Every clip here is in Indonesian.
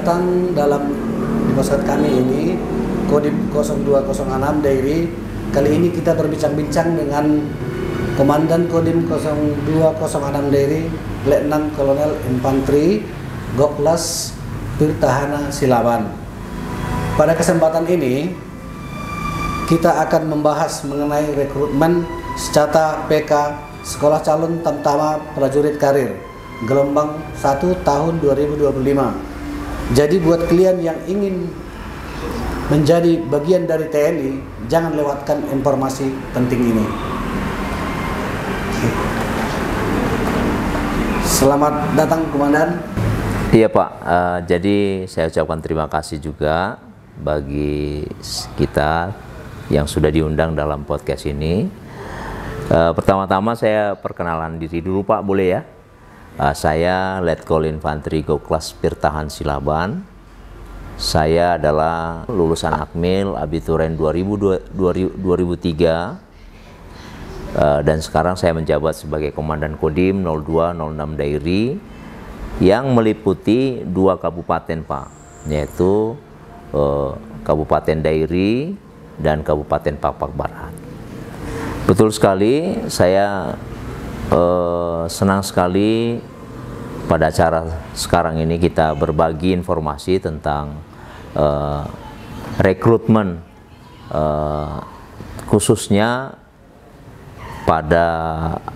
datang di pesawat kami ini Kodim 0206 Dairi. Kali ini kita berbincang-bincang dengan Komandan Kodim 0206 Dairi, Letnan Kolonel Infanteri Goklas Pirtahana Silaban. Pada kesempatan ini kita akan membahas mengenai rekrutmen Secata PK Sekolah Calon Tamtama Prajurit Karir gelombang 1 tahun 2025. Jadi buat kalian yang ingin menjadi bagian dari TNI, jangan lewatkan informasi penting ini. Selamat datang Komandan. Iya Pak, jadi saya ucapkan terima kasih juga bagi kita yang sudah diundang dalam podcast ini. Pertama-tama saya perkenalan diri dulu Pak, boleh ya? Saya Letkol Infanteri Goklas Pirtahan Silaban. Saya adalah lulusan Akmil Abituren 2003 dan sekarang saya menjabat sebagai Komandan Kodim 0206 Dairi yang meliputi 2 kabupaten Pak, yaitu Kabupaten Dairi dan Kabupaten Pakpak Barat. Betul sekali, saya senang sekali pada acara sekarang ini kita berbagi informasi tentang rekrutmen, khususnya pada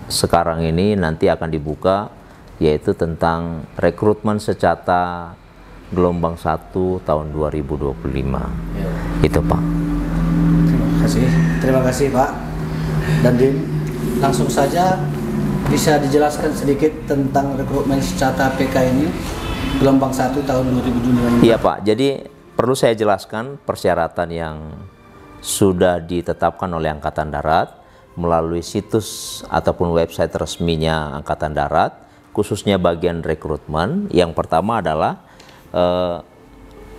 sekarang ini nanti akan dibuka, yaitu tentang rekrutmen Secata gelombang 1 tahun 2025. Itu Pak. Terima kasih Pak. Dan langsung saja bisa dijelaskan sedikit tentang rekrutmen Secata PK ini gelombang 1 tahun 2025. Iya Pak, jadi perlu saya jelaskan persyaratan yang sudah ditetapkan oleh Angkatan Darat melalui situs ataupun website resminya Angkatan Darat, khususnya bagian rekrutmen. Yang pertama adalah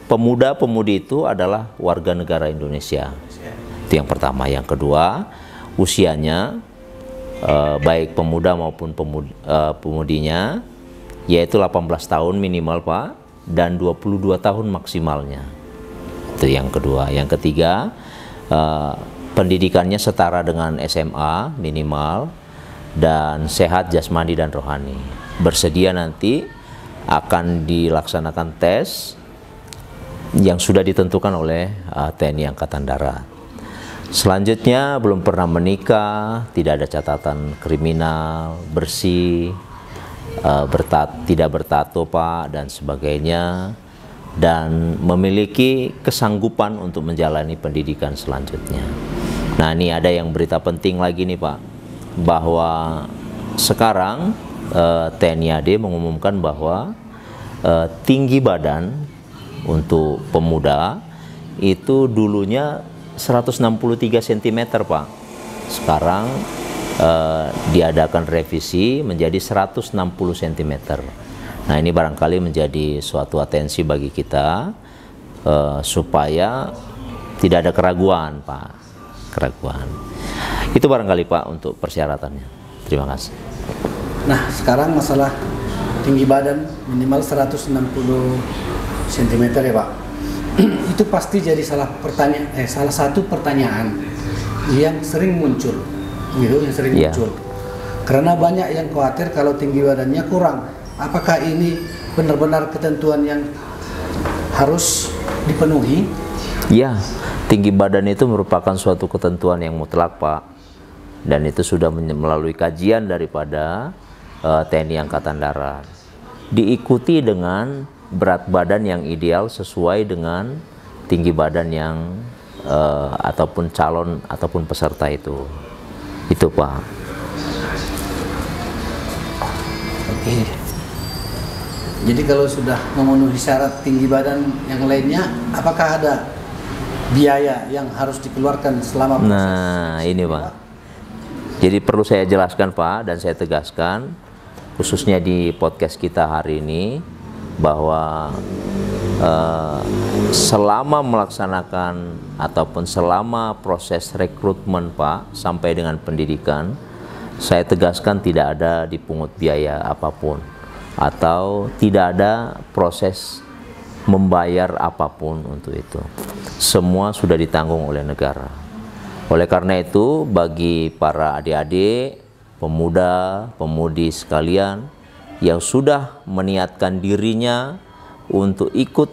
pemuda-pemudi itu adalah warga negara Indonesia. Itu yang pertama. Yang kedua, usianya baik pemuda maupun pemudinya yaitu 18 tahun minimal Pak, dan 22 tahun maksimalnya. Itu yang kedua. Yang ketiga, pendidikannya setara dengan SMA minimal dan sehat jasmani dan rohani. Bersedia nanti akan dilaksanakan tes yang sudah ditentukan oleh TNI Angkatan Darat. Selanjutnya, belum pernah menikah, tidak ada catatan kriminal, bersih, tidak bertato Pak, dan sebagainya, dan memiliki kesanggupan untuk menjalani pendidikan selanjutnya. Nah, ini ada yang berita penting lagi nih Pak, bahwa sekarang TNI AD mengumumkan bahwa tinggi badan untuk pemuda itu dulunya 163 cm Pak. Sekarang diadakan revisi menjadi 160 cm. Nah, ini barangkali menjadi suatu atensi bagi kita supaya tidak ada keraguan Pak. Keraguan. Itu barangkali Pak untuk persyaratannya. Terima kasih. Nah, sekarang masalah tinggi badan minimal 160 cm ya Pak. Itu pasti jadi salah satu pertanyaan yang sering muncul, muncul. Karena banyak yang khawatir kalau tinggi badannya kurang. Apakah ini benar-benar ketentuan yang harus dipenuhi? Ya, tinggi badan itu merupakan suatu ketentuan yang mutlak Pak, dan itu sudah melalui kajian daripada TNI Angkatan Darat. Diikuti dengan berat badan yang ideal sesuai dengan tinggi badan yang ataupun calon ataupun peserta itu Pak. Oke. Jadi kalau sudah memenuhi syarat tinggi badan yang lainnya, apakah ada biaya yang harus dikeluarkan selama proses? Nah, ini Pak. Jadi perlu saya jelaskan Pak, dan saya tegaskan khususnya di podcast kita hari ini, bahwa selama melaksanakan ataupun selama proses rekrutmen Pak sampai dengan pendidikan, saya tegaskan tidak ada dipungut biaya apapun atau tidak ada proses membayar apapun untuk itu. Semua sudah ditanggung oleh negara. Oleh karena itu, bagi para adik-adik, pemuda, pemudi sekalian yang sudah meniatkan dirinya untuk ikut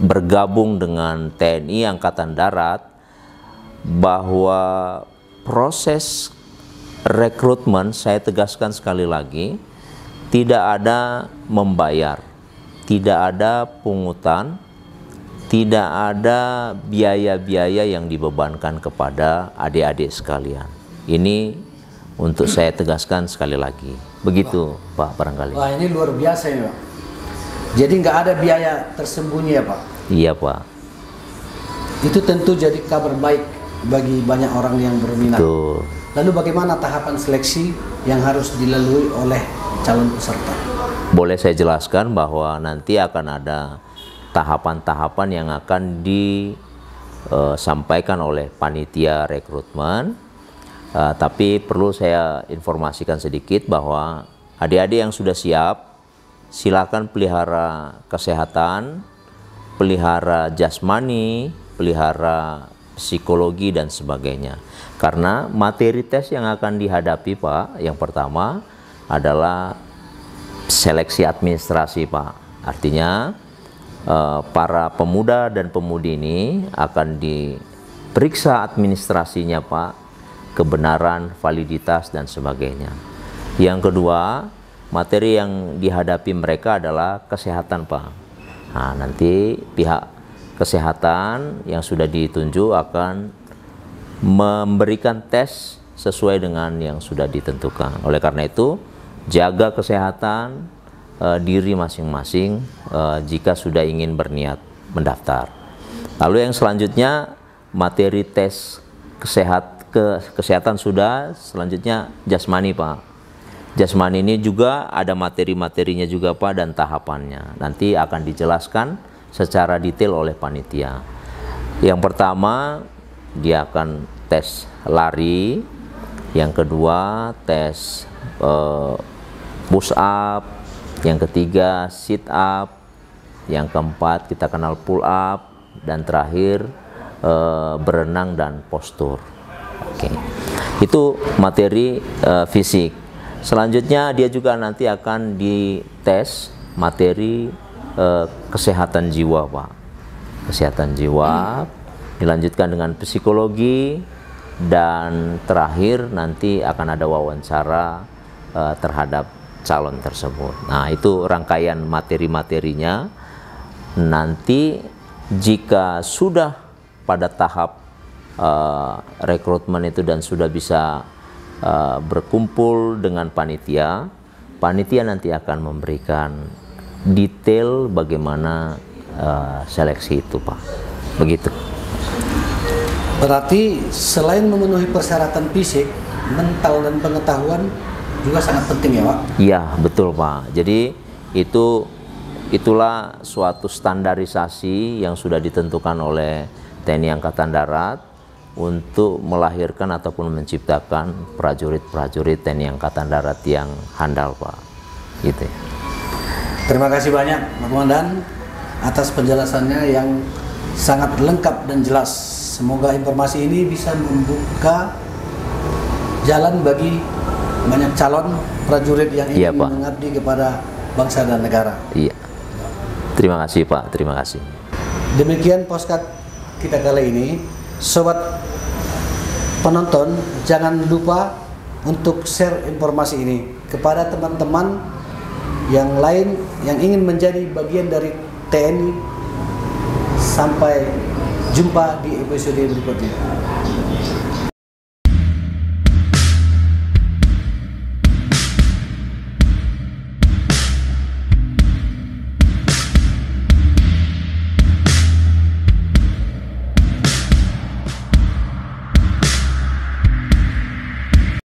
bergabung dengan TNI Angkatan Darat, bahwa proses rekrutmen, saya tegaskan sekali lagi, tidak ada membayar, tidak ada pungutan, tidak ada biaya-biaya yang dibebankan kepada adik-adik sekalian. Ini untuk saya tegaskan sekali lagi. Begitu, Pak, barangkali. Wah, ini luar biasa ya, Pak. Jadi nggak ada biaya tersembunyi ya, Pak? Iya, Pak. Itu tentu jadi kabar baik bagi banyak orang yang berminat. Betul. Lalu bagaimana tahapan seleksi yang harus dilalui oleh calon peserta? Boleh saya jelaskan bahwa nanti akan ada tahapan-tahapan yang akan disampaikan oleh panitia rekrutmen. Tapi perlu saya informasikan sedikit bahwa adik-adik yang sudah siap, silakan pelihara kesehatan, pelihara jasmani, pelihara psikologi dan sebagainya. Karena materi tes yang akan dihadapi, Pak, yang pertama adalah seleksi administrasi, Pak. Artinya para pemuda dan pemudi ini akan diperiksa administrasinya, Pak, kebenaran, validitas dan sebagainya. Yang kedua, materi yang dihadapi mereka adalah kesehatan, Pak. Nah, nanti pihak kesehatan yang sudah ditunjuk akan memberikan tes sesuai dengan yang sudah ditentukan. Oleh karena itu, jaga kesehatan diri masing-masing jika sudah ingin berniat mendaftar. Lalu yang selanjutnya, materi tes kesehatan sudah, selanjutnya jasmani, Pak. Jasmani ini juga ada materi-materinya juga, Pak, dan tahapannya. Nanti akan dijelaskan secara detail oleh panitia. Yang pertama, dia akan tes lari. Yang kedua, tes push up. Yang ketiga, sit up. Yang keempat, kita kenal pull up. Dan terakhir, berenang dan postur. Oke. Itu materi fisik. Selanjutnya dia juga nanti akan dites materi kesehatan jiwa, Pak. Kesehatan jiwa, dilanjutkan dengan psikologi, dan terakhir nanti akan ada wawancara terhadap calon tersebut. Nah, itu rangkaian materi-materinya. Nanti jika sudah pada tahap rekrutmen itu dan sudah bisa berkumpul dengan panitia, panitia nanti akan memberikan detail bagaimana seleksi itu, Pak. Begitu. Berarti selain memenuhi persyaratan fisik, mental dan pengetahuan juga sangat penting ya, Pak? Iya, betul, Pak. Jadi itulah suatu standarisasi yang sudah ditentukan oleh TNI Angkatan Darat untuk melahirkan ataupun menciptakan prajurit-prajurit TNI Angkatan Darat yang handal, Pak. Gitu ya. Terima kasih banyak, Pak Komandan, atas penjelasannya yang sangat lengkap dan jelas. Semoga informasi ini bisa membuka jalan bagi banyak calon prajurit yang ingin mengabdi kepada bangsa dan negara. Iya. Terima kasih, Pak. Terima kasih. Demikian podcast kita kali ini. Sobat penonton, jangan lupa untuk share informasi ini kepada teman-teman yang lain yang ingin menjadi bagian dari TNI. Sampai jumpa di episode berikutnya.